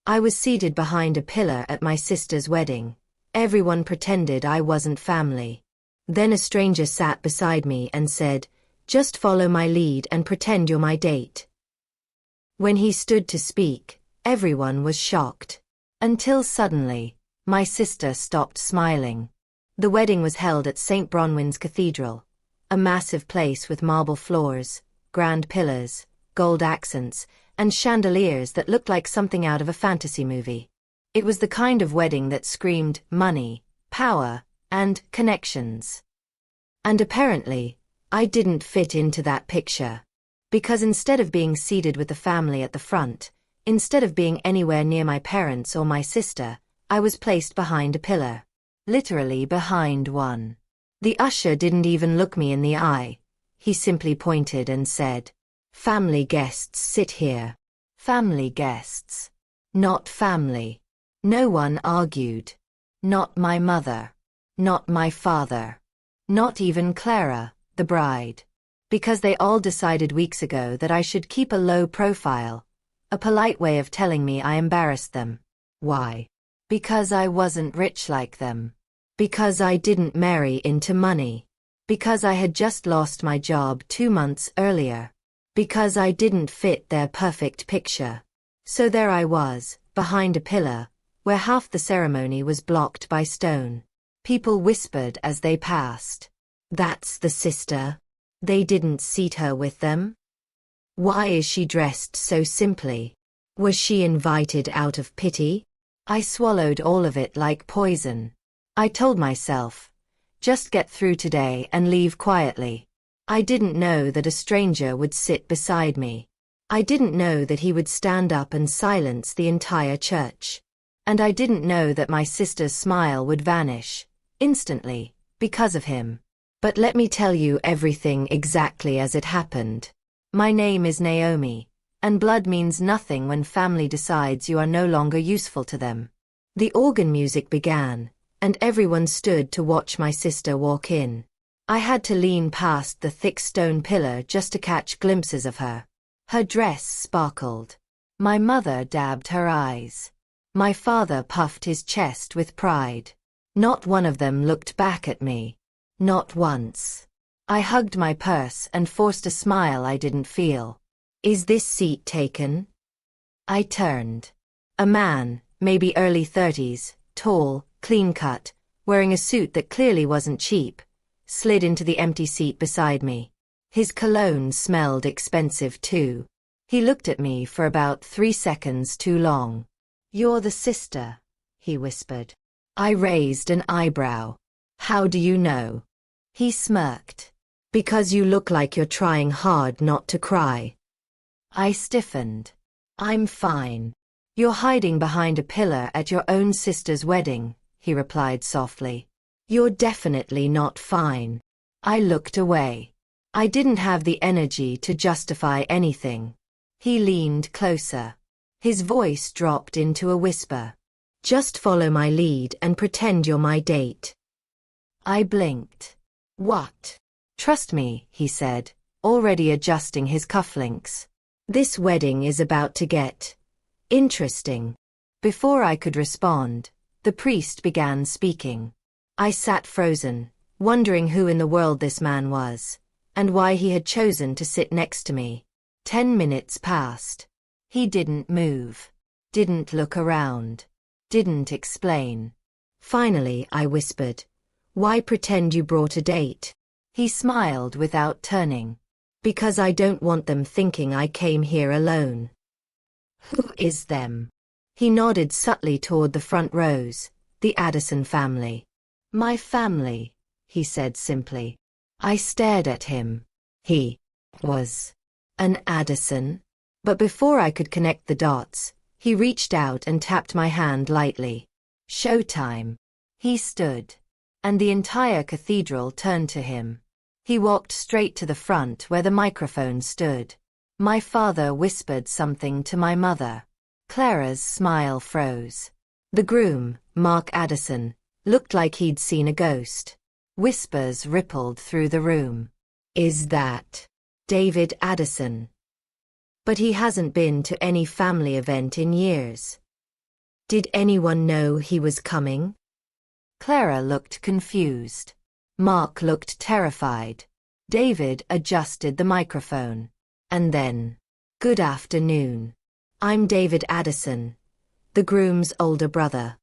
I was seated behind a pillar at my sister's wedding. Everyone pretended I wasn't family. Then a stranger sat beside me and said, "Just follow my lead and pretend you're my date." When he stood to speak, everyone was shocked. Until suddenly, my sister stopped smiling. The wedding was held at St. Bronwyn's Cathedral, a massive place with marble floors, grand pillars, gold accents, and chandeliers that looked like something out of a fantasy movie. It was the kind of wedding that screamed money, power, and connections. And apparently, I didn't fit into that picture. Because instead of being seated with the family at the front, instead of being anywhere near my parents or my sister, I was placed behind a pillar. Literally behind one. The usher didn't even look me in the eye. He simply pointed and said, "Family guests sit here." Family guests. Not family. No one argued. Not my mother. Not my father. Not even Clara, the bride. Because they all decided weeks ago that I should keep a low profile. A polite way of telling me I embarrassed them. Why? Because I wasn't rich like them. Because I didn't marry into money. Because I had just lost my job 2 months earlier. Because I didn't fit their perfect picture. So there I was, behind a pillar, where half the ceremony was blocked by stone. People whispered as they passed. "That's the sister. They didn't seat her with them? Why is she dressed so simply? Was she invited out of pity?" I swallowed all of it like poison. I told myself, just get through today and leave quietly. I didn't know that a stranger would sit beside me. I didn't know that he would stand up and silence the entire church. And I didn't know that my sister's smile would vanish, instantly, because of him. But let me tell you everything exactly as it happened. My name is Naomi, and blood means nothing when family decides you are no longer useful to them. The organ music began, and everyone stood to watch my sister walk in. I had to lean past the thick stone pillar just to catch glimpses of her. Her dress sparkled. My mother dabbed her eyes. My father puffed his chest with pride. Not one of them looked back at me. Not once. I hugged my purse and forced a smile I didn't feel. "Is this seat taken?" I turned. A man, maybe early 30s, tall, clean-cut, wearing a suit that clearly wasn't cheap, slid into the empty seat beside me. His cologne smelled expensive too. He looked at me for about 3 seconds too long. "You're the sister," he whispered. I raised an eyebrow. "How do you know?" He smirked. "Because you look like you're trying hard not to cry." I stiffened. "I'm fine." "You're hiding behind a pillar at your own sister's wedding," he replied softly. "You're definitely not fine." I looked away. I didn't have the energy to justify anything. He leaned closer. His voice dropped into a whisper. "Just follow my lead and pretend you're my date." I blinked. "What?" "Trust me," he said, already adjusting his cufflinks. "This wedding is about to get interesting." Before I could respond, the priest began speaking. I sat frozen, wondering who in the world this man was, and why he had chosen to sit next to me. 10 minutes passed. He didn't move. Didn't look around. Didn't explain. Finally, I whispered, "Why pretend you brought a date?" He smiled without turning. "Because I don't want them thinking I came here alone." "Who is them?" He nodded subtly toward the front rows, the Addison family. "My family," he said simply. I stared at him. He was an Addison? But before I could connect the dots, he reached out and tapped my hand lightly. "Showtime." He stood, and the entire cathedral turned to him. He walked straight to the front where the microphone stood. My father whispered something to my mother. Clara's smile froze. The groom, Mark Addison, looked like he'd seen a ghost. Whispers rippled through the room. "Is that David Addison?" But he hasn't been to any family event in years. Did anyone know he was coming? Clara looked confused. Mark looked terrified. David adjusted the microphone. And then, "Good afternoon. I'm David Addison, the groom's older brother."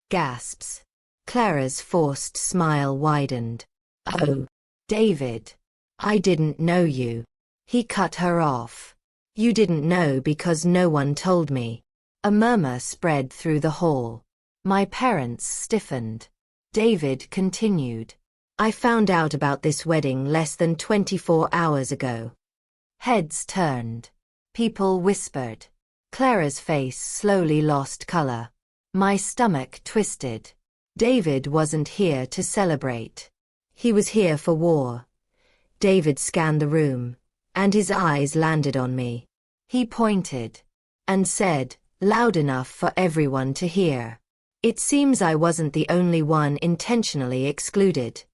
Gasps. Clara's forced smile widened. "Oh, David. I didn't know you." He cut her off. "You didn't know because no one told me." A murmur spread through the hall. My parents stiffened. David continued. "I found out about this wedding less than 24 hours ago." Heads turned. People whispered. Clara's face slowly lost color. My stomach twisted. David wasn't here to celebrate. He was here for war. David scanned the room, and his eyes landed on me. He pointed and said, loud enough for everyone to hear, "It seems I wasn't the only one intentionally excluded."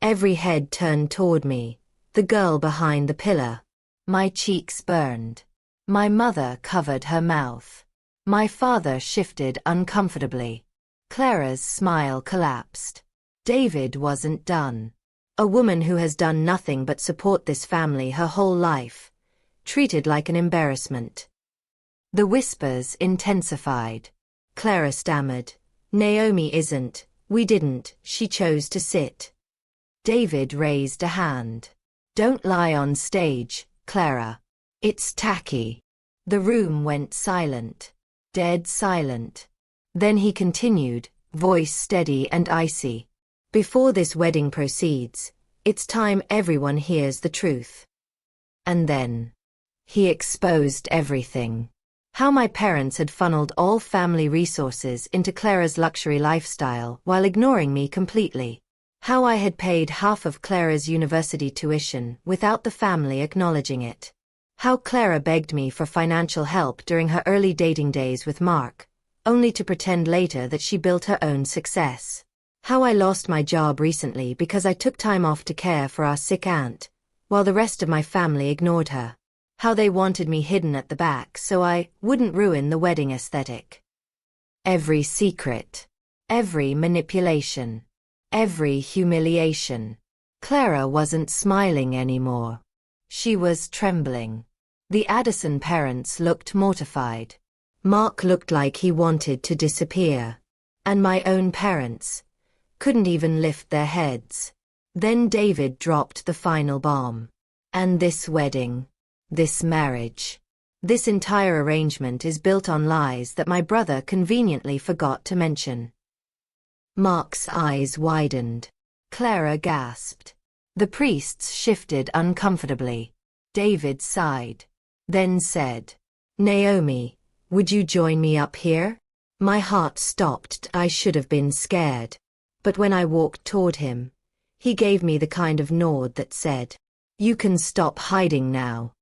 Every head turned toward me, the girl behind the pillar. My cheeks burned. My mother covered her mouth. My father shifted uncomfortably. Clara's smile collapsed. David wasn't done. A woman who has done nothing but support this family her whole life, treated like an embarrassment. The whispers intensified. Clara stammered, "Naomi isn't, we didn't, she chose to sit." David raised a hand. "Don't lie on stage, Clara. It's tacky." The room went silent. Dead silent. Then he continued, voice steady and icy. "Before this wedding proceeds, it's time everyone hears the truth." And then he exposed everything. How my parents had funneled all family resources into Clara's luxury lifestyle while ignoring me completely. How I had paid half of Clara's university tuition without the family acknowledging it. How Clara begged me for financial help during her early dating days with Mark, only to pretend later that she built her own success. How I lost my job recently because I took time off to care for our sick aunt, while the rest of my family ignored her. How they wanted me hidden at the back so I wouldn't ruin the wedding aesthetic. Every secret. Every manipulation. Every humiliation. Clara wasn't smiling anymore. She was trembling. The Addison parents looked mortified. Mark looked like he wanted to disappear. And my own parents couldn't even lift their heads. Then David dropped the final bomb. "And this wedding, this marriage, this entire arrangement is built on lies that my brother conveniently forgot to mention." Mark's eyes widened. Clara gasped. The priests shifted uncomfortably. David sighed. Then said, "Naomi, would you join me up here?" My heart stopped. I should have been scared. But when I walked toward him, he gave me the kind of nod that said, "You can stop hiding now."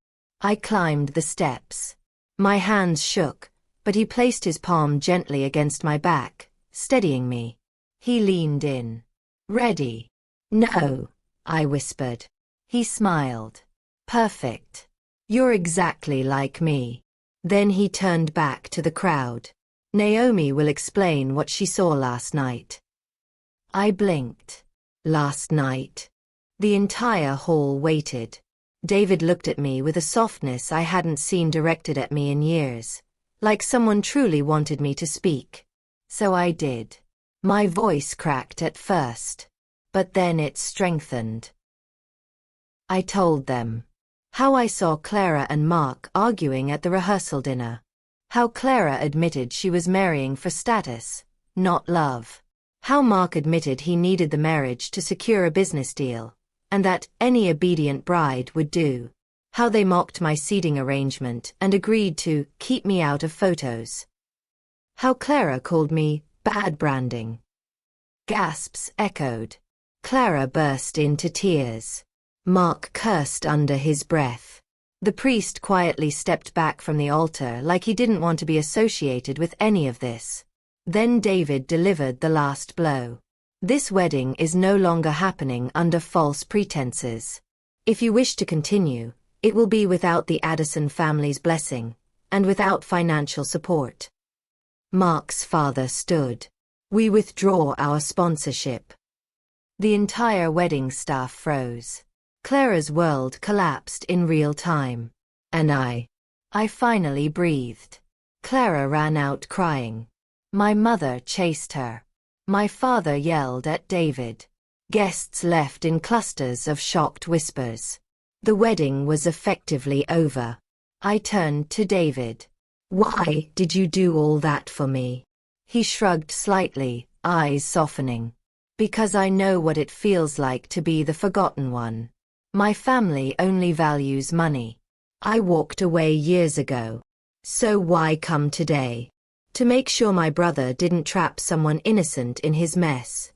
I climbed the steps. My hands shook, but he placed his palm gently against my back, steadying me. He leaned in. "Ready?" "No," I whispered. He smiled. "Perfect. You're exactly like me." Then he turned back to the crowd. "Naomi will explain what she saw last night." I blinked. Last night. The entire hall waited. David looked at me with a softness I hadn't seen directed at me in years, like someone truly wanted me to speak. So I did. My voice cracked at first, but then it strengthened. I told them how I saw Clara and Mark arguing at the rehearsal dinner. How Clara admitted she was marrying for status, not love. How Mark admitted he needed the marriage to secure a business deal, and that any obedient bride would do. How they mocked my seating arrangement and agreed to keep me out of photos. How Clara called me bad branding. Gasps echoed. Clara burst into tears. Mark cursed under his breath. The priest quietly stepped back from the altar like he didn't want to be associated with any of this. Then David delivered the last blow. "This wedding is no longer happening under false pretenses. If you wish to continue, it will be without the Addison family's blessing, and without financial support." Mark's father stood. We withdraw our sponsorship. The entire wedding staff froze. Clara's world collapsed in real time. And I finally breathed. Clara ran out crying. My mother chased her. My father yelled at David. Guests left in clusters of shocked whispers. The wedding was effectively over. I turned to David. Why did you do all that for me? He shrugged slightly, eyes softening. Because I know what it feels like to be the forgotten one. My family only values money. I walked away years ago. So why come today? To make sure my brother didn't trap someone innocent in his mess.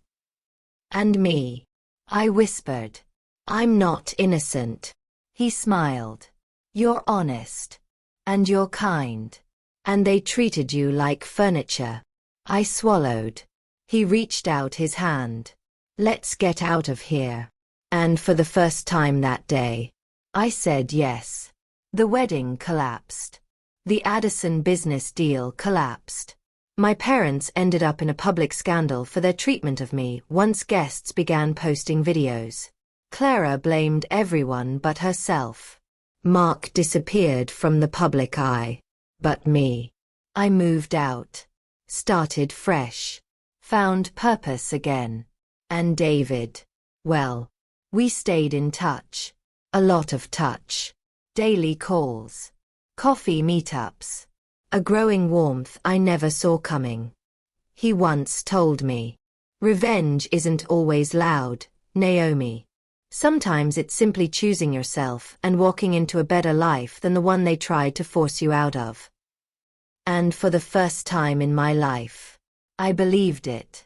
And me, I whispered. I'm not innocent. He smiled. You're honest. And you're kind. And they treated you like furniture. I swallowed. He reached out his hand. Let's get out of here. And for the first time that day, I said yes. The wedding collapsed. The Addison business deal collapsed. My parents ended up in a public scandal for their treatment of me once guests began posting videos. Clara blamed everyone but herself. Mark disappeared from the public eye. But me. I moved out. Started fresh. Found purpose again. And David. Well, we stayed in touch. A lot of touch. Daily calls. Coffee meetups. A growing warmth I never saw coming. He once told me, revenge isn't always loud, Naomi. Sometimes it's simply choosing yourself and walking into a better life than the one they tried to force you out of. And for the first time in my life, I believed it.